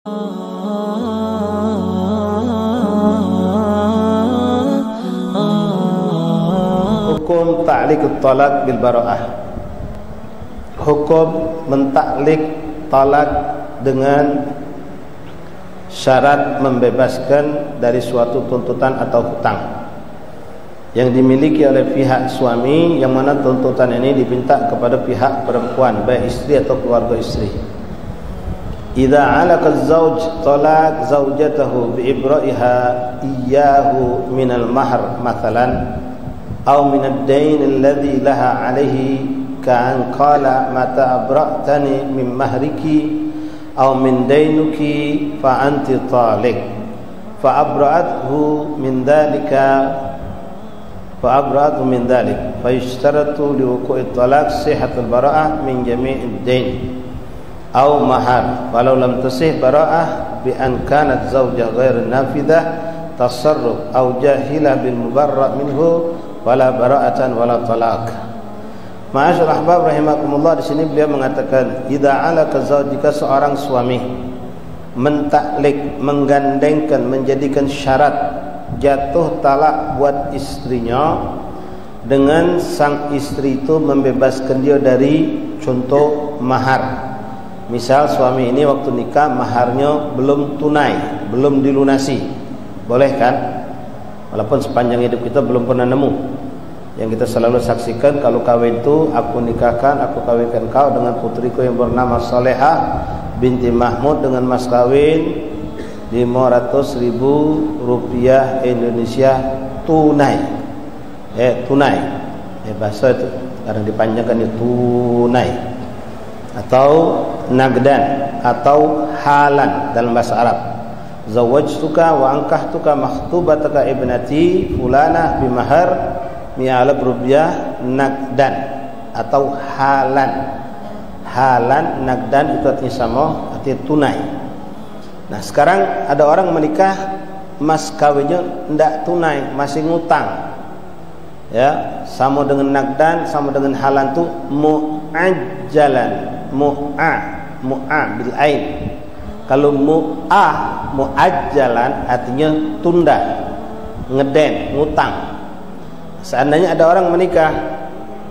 Hukum ta'liq talak bil bara'ah. Hukum mentaklik talak dengan syarat membebaskan dari suatu tuntutan atau hutang yang dimiliki oleh pihak suami, yang mana tuntutan ini diminta kepada pihak perempuan, baik istri atau keluarga istri. Idza 'alaqa az-zawj talaq zawjatahu bi ibra'iha iyyahu min al-mahr mathalan aw min ad-dayn alladhi laha 'alayhi ka'an qala mata abra'tani min mahriki aw min daynuki fa anti taliq fa abra'athu min dhalika fa yashtaratu liwuqu'i talaq sihhatul bara'ah min jami'id dayn aw mahar walau lam tasih bara'ah bi an kanat zawjah ghair nafidah tasarruf aw jahilah bil mubarra' minhu wala bara'atan wala talaq. Ma'asyiral ahbab rahimakumullah, di sini beliau mengatakan idza 'alaqa zawj, jika seorang suami mentaklik, menggandengkan, menjadikan syarat jatuh talak buat istrinya dengan sang istri itu membebaskan dia dari contoh mahar. Misal suami ini waktu nikah maharnya belum tunai, belum dilunasi, boleh kan? Walaupun sepanjang hidup kita belum pernah nemu. Yang kita selalu saksikan kalau kawin itu, aku nikahkan, aku kawinkan kau dengan putriku yang bernama Salehah binti Mahmud dengan mas kawin 500.000 rupiah Indonesia tunai. Tunai. Bahasa itu kadang dipanjangkan itu tunai. Atau nagdan atau halan dalam bahasa Arab. Zawajtuka wa ankahtuka makhtubataka ibnati fulanah bimahar 100 rupiah nagdan atau halan. Halan, nagdan itu artinya sama, artinya tunai. Nah, sekarang ada orang menikah mas kawinnya tidak tunai, masih ngutang. Ya, sama dengan nagdan, sama dengan halan itu mu'ajjalan, mu'a bil ain. Kalau mu'ajjalan artinya tunda, ngeden, ngutang. Seandainya ada orang menikah,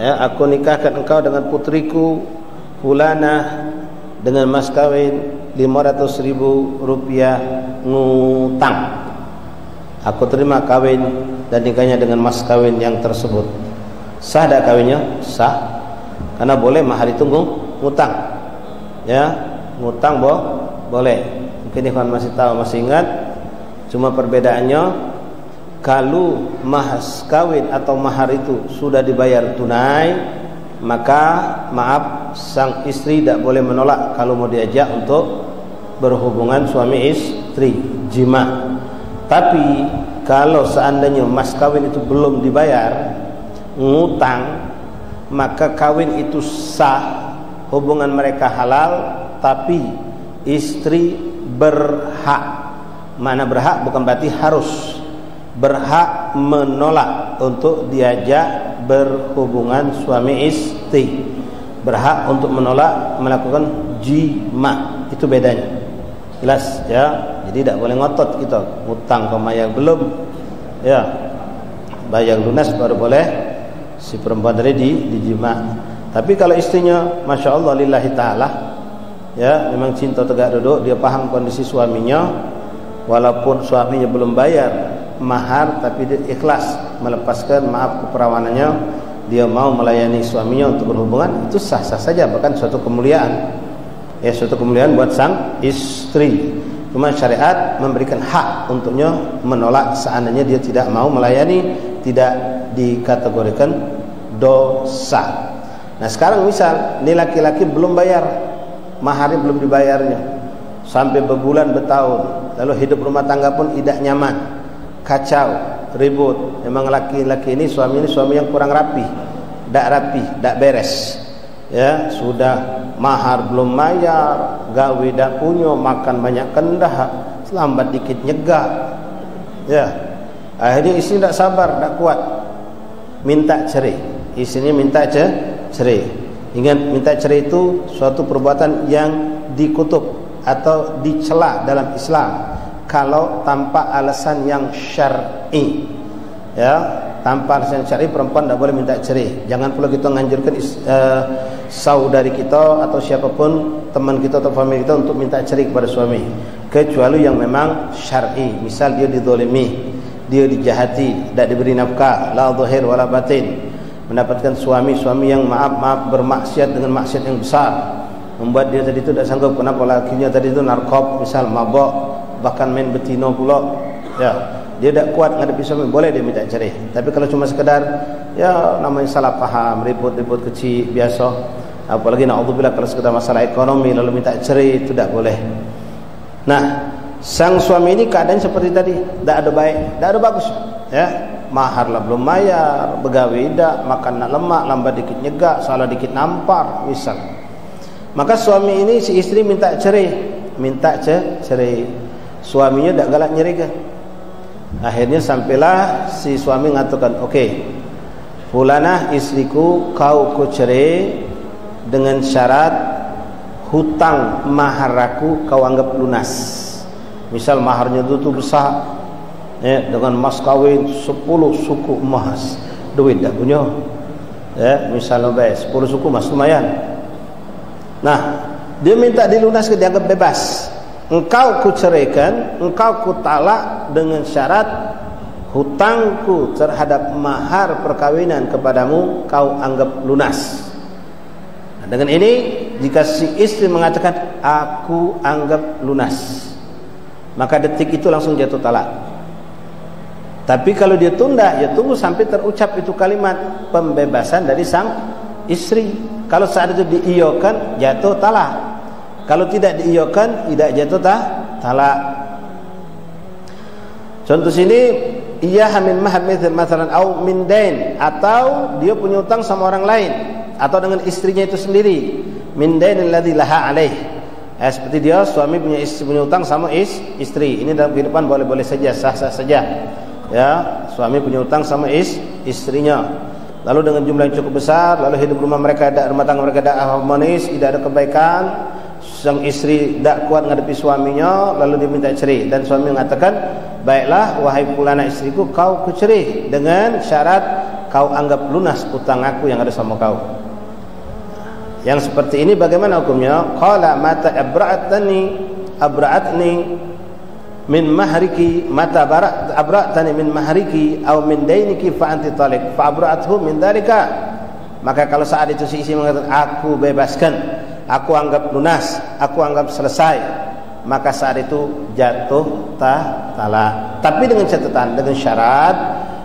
ya, aku nikahkan engkau dengan putriku fulanah dengan mas kawin 500.000 rupiah ngutang. Aku terima kawin dan nikahnya dengan mas kawin yang tersebut. Sah tak kawinnya? Sah. Karena boleh mahar itu ngutang. Ya, ngutang boleh. Mungkin ikhwan masih tahu, masih ingat. Cuma perbedaannya kalau mas kawin atau mahar itu sudah dibayar tunai, maka maaf, sang istri tidak boleh menolak kalau mau diajak untuk berhubungan suami istri, jima. Tapi kalau seandainya mas kawin itu belum dibayar, ngutang, maka kawin itu sah, hubungan mereka halal, tapi istri berhak. Mana berhak bukan berarti harus, berhak menolak untuk diajak berhubungan suami istri, berhak untuk menolak melakukan jima. Itu bedanya, jelas ya. Jadi tidak boleh ngotot kita ngutang pembayar belum, ya, bayar lunas baru boleh si perempuan tadi dijima. Tapi kalau istrinya masya Allah lillahi ta'ala, ya, memang cinta tegak duduk, dia paham kondisi suaminya, walaupun suaminya belum bayar mahar, tapi dia ikhlas melepaskan maaf keperawanannya, dia mau melayani suaminya untuk berhubungan, itu sah-sah saja, bahkan suatu kemuliaan. Ya, suatu kemuliaan buat sang istri. Cuma syariat memberikan hak untuknya menolak seandainya dia tidak mau melayani, tidak dikategorikan dosa. Nah, sekarang misal ini laki-laki belum bayar maharnya, belum dibayarnya sampai berbulan bertahun, lalu hidup rumah tangga pun tidak nyaman, kacau, ribut. Memang laki-laki ini suami yang kurang rapi, tidak beres. Ya, sudah mahar belum bayar, gawe dak punya, makan banyak kendah, lambat dikit nyegah. Ya, akhirnya istri tidak sabar, tidak kuat, minta cerai. Istrinya minta cerai. Ingat, minta cerai itu suatu perbuatan yang dikutuk atau dicela dalam Islam kalau tanpa alasan yang syar'i. Ya, tanpa alasan syar'i perempuan tidak boleh minta cerai. Jangan pula kita menganjurkan saudari kita atau siapapun teman kita atau family kita untuk minta cerai kepada suami, kecuali yang memang syar'i. Misal dia dizalimi, dia dijahati, tidak diberi nafkah, la zahir wala batin, mendapatkan suami yang maaf bermaksiat dengan maksiat yang besar, membuat dia tadi itu tidak sanggup. Kenapa lakinya tadi itu narkob, misal mabok, bahkan main betino pula, ya, dia tidak kuat menghadapi suami, boleh dia minta cerai. Tapi kalau cuma sekedar ya namanya salah paham, ribut-ribut kecil biasa, apalagi naudzubillah kalau sekedar masalah ekonomi lalu minta cerai, itu tidak boleh. Nah, sang suami ini keadaan seperti tadi, tidak ada baik, tidak ada bagus, ya. Mahar lah belum bayar, begawi dah, makan nak lemak, lambat dikit nyegak, salah dikit nampar, misal. Maka suami ini, si istri minta cerai, suaminya tak galak nyerikan. Akhirnya sampailah si suami mengatakan, okey, fulanah istriku, kau ku cerai dengan syarat hutang mahar aku kau anggap lunas. Misal maharnya itu besar, ya, dengan mas kawin 10 suku emas, duit tak punya, ya, misalnya 10 suku emas lumayan. Nah, dia minta dilunaskan, dianggap bebas. Engkau ku ceraikan, engkau ku talak dengan syarat hutangku terhadap mahar perkawinan kepadamu kau anggap lunas. Nah, dengan ini jika si istri mengatakan aku anggap lunas, maka detik itu langsung jatuh talak. Tapi kalau dia tunda, ya tunggu sampai terucap itu kalimat pembebasan dari sang istri. Kalau saat itu diiyakan, jatuh talak. Kalau tidak diiyakan, tidak jatuh talak. Contoh sini, iya min mahar mathalan au min dain, atau dia punya hutang sama orang lain atau dengan istrinya itu sendiri. Min dain alladzi laha alaih. Seperti dia suami punya hutang sama istri. Ini dalam kehidupan boleh-boleh saja, sah-sah saja. Ya, suami punya hutang sama istrinya, lalu dengan jumlah yang cukup besar, lalu hidup rumah tangga mereka tidak harmonis, tidak ada kebaikan, sang istri tidak kuat menghadapi suaminya, lalu dia minta cerai, dan suami mengatakan, baiklah wahai fulana istriku, kau ku cerai dengan syarat kau anggap lunas hutang aku yang ada sama kau. Yang seperti ini bagaimana hukumnya? Qala mata abra'atni min mahriki, mata abra'tani min mahriki aw min dainiki fa anti talik fa abra'athu min dalika. Maka kalau saat itu si istri mengatakan aku bebaskan, aku anggap lunas, aku anggap selesai, maka saat itu jatuh talak. Tapi dengan catatan, dengan syarat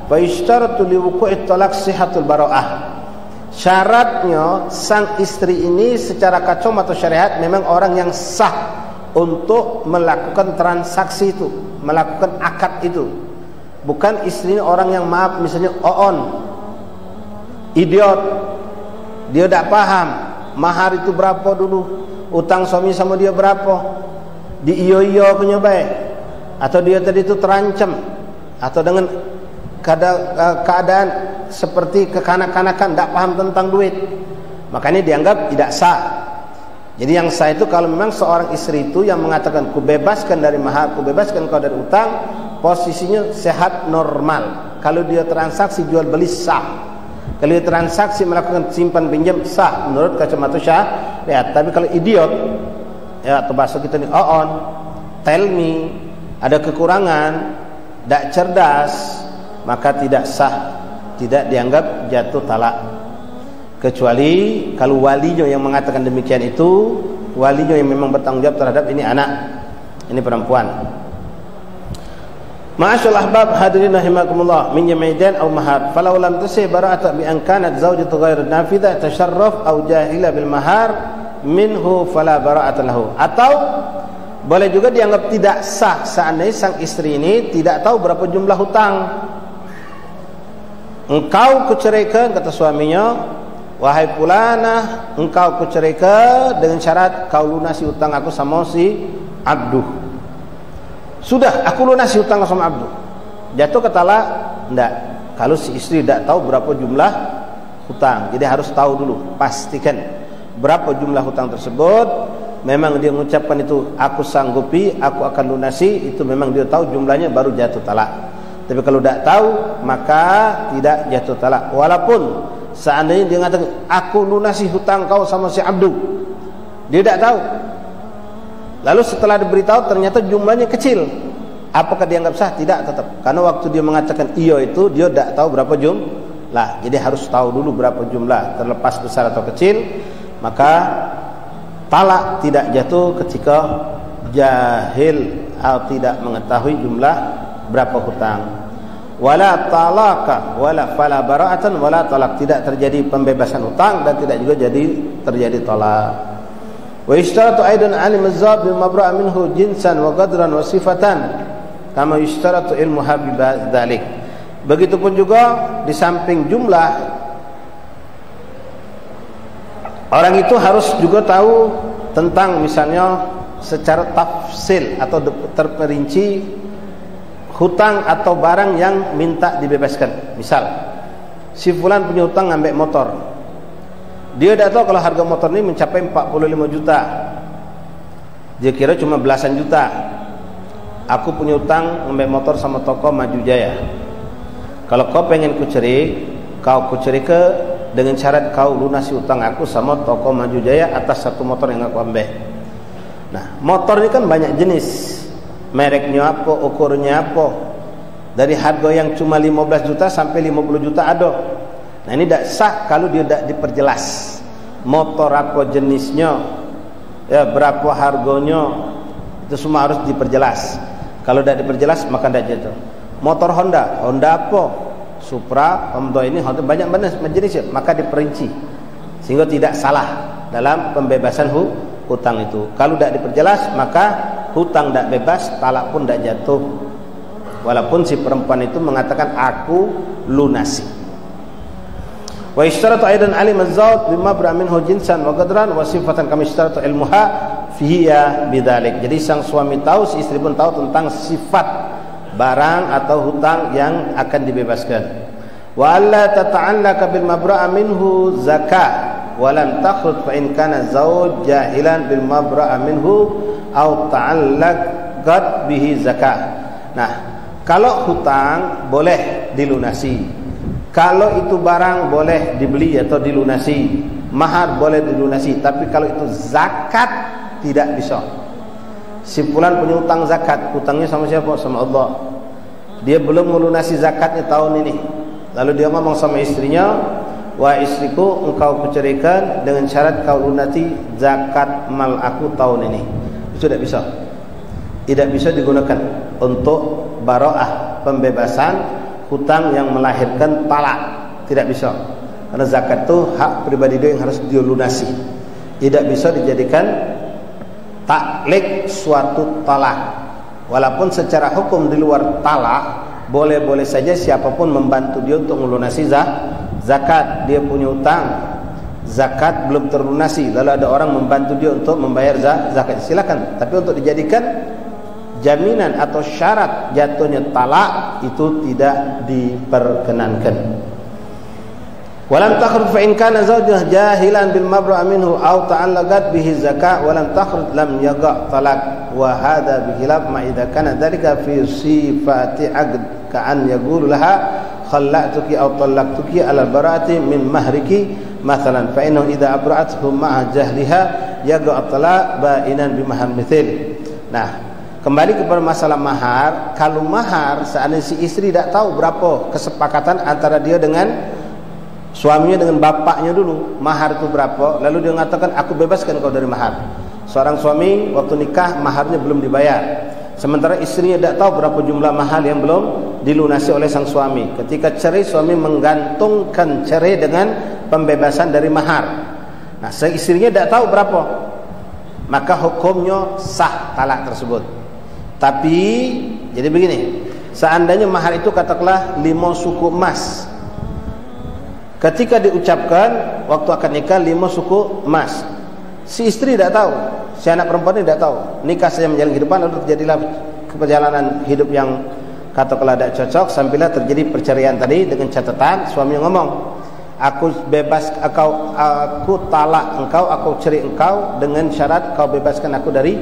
fa yashtaratu li wuqu'i talaq sihhatul bara'ah. Syaratnya sang istri ini secara kacau atau syariat memang orang yang sah untuk melakukan transaksi itu, melakukan akad itu. Bukan istrinya orang yang maaf, misalnya idiot, dia tidak paham mahar itu berapa dulu, utang suami sama dia berapa, di iyo punya baik, atau dia tadi itu terancam, atau dengan keadaan seperti kekanak-kanakan, tidak paham tentang duit, makanya dianggap tidak sah. Jadi yang sah itu kalau memang seorang istri itu yang mengatakan ku bebaskan dari mahar, ku bebaskan kau dari utang, posisinya sehat normal. Kalau dia transaksi jual beli sah, kalau dia transaksi melakukan simpan pinjam sah menurut kacamata syariat. Tapi kalau idiot, ya, atau bahasa kita ini tell me, ada kekurangan, tidak cerdas, maka tidak sah, tidak dianggap jatuh talak. Kecuali kalau walinya yang mengatakan demikian itu, walinya yang memang bertanggung jawab terhadap ini anak, ini perempuan. Ma'asyal ahbab hadirin rahimakumullah, min jam'idan aw mahar falau lam tasih bara'ata bi an kanat zawjatu ghairu nafidha tasharraf aw jahila bil mahar minhu fala bara'ata lahu. Atau boleh juga dianggap tidak sah seandainya sang istri ini tidak tahu berapa jumlah hutang. Engkau kuceraikan, kata suaminya, wahai fulana, engkau kuceraikan dengan syarat kau lunasi hutang aku sama si Abduh. Sudah, aku lunasi hutang sama Abduh. Jatuh ke talak? Tidak. Kalau si istri tidak tahu berapa jumlah hutang, jadi harus tahu dulu, pastikan berapa jumlah hutang tersebut. memang dia mengucapkan itu, aku sanggupi, aku akan lunasi, itu memang dia tahu jumlahnya, baru jatuh talak. Tapi kalau tidak tahu, maka tidak jatuh talak. Walaupun seandainya dia mengatakan, aku lunasi hutang kau sama si Abdu, dia tidak tahu. Lalu setelah diberitahu ternyata jumlahnya kecil, apakah dianggap sah? Tidak, tetap. Karena waktu dia mengatakan iyo itu, dia tidak tahu berapa jumlah. Jadi harus tahu dulu berapa jumlah, terlepas besar atau kecil. Maka talak tidak jatuh ketika jahil atau tidak mengetahui jumlah berapa hutang. Wala talaka wala fala bara'atan wala talak, tidak terjadi pembebasan hutang dan tidak juga terjadi talak. Wa ishtaratu aidan alim az-zab bil mabra'a minhu jinsan wa qadran wa sifatan kama ishtaratu ilmuha bi dzalik. Begitupun juga di samping jumlah, orang itu harus juga tahu tentang misalnya secara tafsil atau terperinci hutang atau barang yang minta dibebaskan. Misal si fulan punya hutang ngambil motor, dia tidak tahu kalau harga motor ini mencapai 45 juta, dia kira cuma belasan juta. Aku punya hutang ngambil motor sama toko Maju Jaya, kalau kau pengen kuceri, kau kuceri ke dengan syarat kau lunasi hutang aku sama toko Maju Jaya atas satu motor yang aku ambil. Nah, motor ini kan banyak jenis, mereknya apa, ukurnya apa, dari harga yang cuma 15 juta sampai 50 juta ada. Nah, ini tidak sah kalau dia tidak diperjelas motor apa jenisnya, ya berapa harganya, itu semua harus diperjelas. Kalau tidak diperjelas maka tidak jatuh. Motor Honda apa, Supra, Honda ini Honda banyak jenis ya, maka diperinci sehingga tidak salah dalam pembebasan hutang itu. Kalau tidak diperjelas maka hutang tidak bebas, talak pun tidak jatuh, walaupun si perempuan itu mengatakan aku lunasi. Wa ishtaratu aidan alim az-zawj bima bra minhu jinsan wa qadran wa sifatan kama ishtaratu ilmuha fiha bidzalik. Jadi sang suami tahu, si istri pun tahu tentang sifat barang atau hutang yang akan dibebaskan. Wa alla tata'allaka bil mabra'a minhu zakah wa lam takhruj fa in kana zawj jahilan bil mabra'a minhu aw ta'allaqat bihi zakah. Nah, kalau hutang boleh dilunasi, kalau itu barang boleh dibeli atau dilunasi, mahar boleh dilunasi, tapi kalau itu zakat tidak bisa. Si fulan punya hutang zakat, hutangnya sama siapa? Sama Allah. Dia belum melunasi zakatnya tahun ini, lalu dia ngomong sama istrinya, wah istriku, engkau kucerikan dengan syarat kau lunasi zakat mal aku tahun ini. Itu tidak bisa. Tidak bisa digunakan untuk baro'ah, pembebasan hutang yang melahirkan talak. Tidak bisa, karena zakat itu hak pribadi dia yang harus dilunasi. Tidak bisa dijadikan taklik suatu talak. Walaupun secara hukum di luar talak boleh-boleh saja siapapun membantu dia untuk melunasi zakat. Dia punya hutang, zakat belum terlunasi, lalu ada orang membantu dia untuk membayar zakat, silakan. Tapi untuk dijadikan jaminan atau syarat jatuhnya talak, itu tidak diperkenankan. Walam takhruj fa in kana zawjuha jahilan bil mabra' minhu aw ta'allaqat bihi zakah walam takhruj lam yaqa' talaq wa hadha bikhilaf ma idza kana dhalika fi sifati 'aqd ka'an yaqulu laha khalla'tuki aw talaqtuki 'ala al-bara'ati min mahriki mathalan fa innahu idza abra'athu ma'a jahliha yaqa' talaq ba'inan bi mahar mithil. Nah, kembali kepada masalah mahar. Kalau mahar seandainya si istri tidak tahu berapa kesepakatan antara dia dengan suaminya, dengan bapaknya dulu, mahar itu berapa, lalu dia mengatakan aku bebaskan kau dari mahar. Seorang suami waktu nikah maharnya belum dibayar, sementara istrinya tidak tahu berapa jumlah mahar yang belum dilunasi oleh sang suami. Ketika cerai, suami menggantungkan cerai dengan pembebasan dari mahar. Nah, istrinya tidak tahu berapa, maka hukumnya sah talak tersebut. Tapi jadi begini, seandainya mahar itu katakanlah 5 suku emas, ketika diucapkan waktu akan nikah 5 suku emas, si istri tidak tahu, si anak perempuan ini tidak tahu, nikah saja menjalin kehidupan, lalu terjadilah perjalanan hidup yang katakanlah tidak cocok, sampailah terjadi perceraian tadi. Dengan catatan suami ngomong, aku talak engkau, aku cerai engkau dengan syarat kau bebaskan aku dari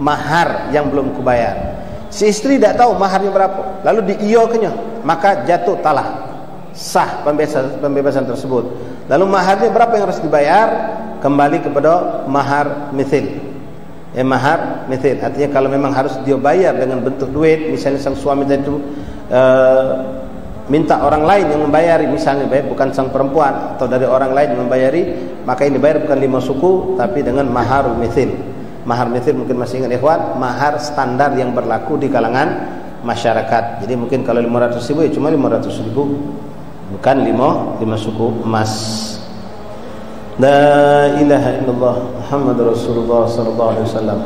mahar yang belum kubayar. Si isteri tak tahu maharnya berapa, lalu diiyakannya, maka jatuh talak, sah pembebasan tersebut. Lalu maharnya berapa yang harus dibayar? Kembali kepada mahar mithil. Mahar mithil artinya kalau memang harus dia bayar dengan bentuk duit, misalnya sang suami itu minta orang lain yang membayari, misalnya bukan sang perempuan atau dari orang lain yang membayari, maka ini dibayar bukan 5 suku tapi dengan mahar mithil. Mahar mithil mungkin masih ingat ikhwan, mahar standar yang berlaku di kalangan masyarakat. Jadi mungkin kalau 500.000 ya cuma 500.000, bukan 5 suku emas. La ilaha illallah Muhammadur Rasulullah sallallahu alaihi wasallam.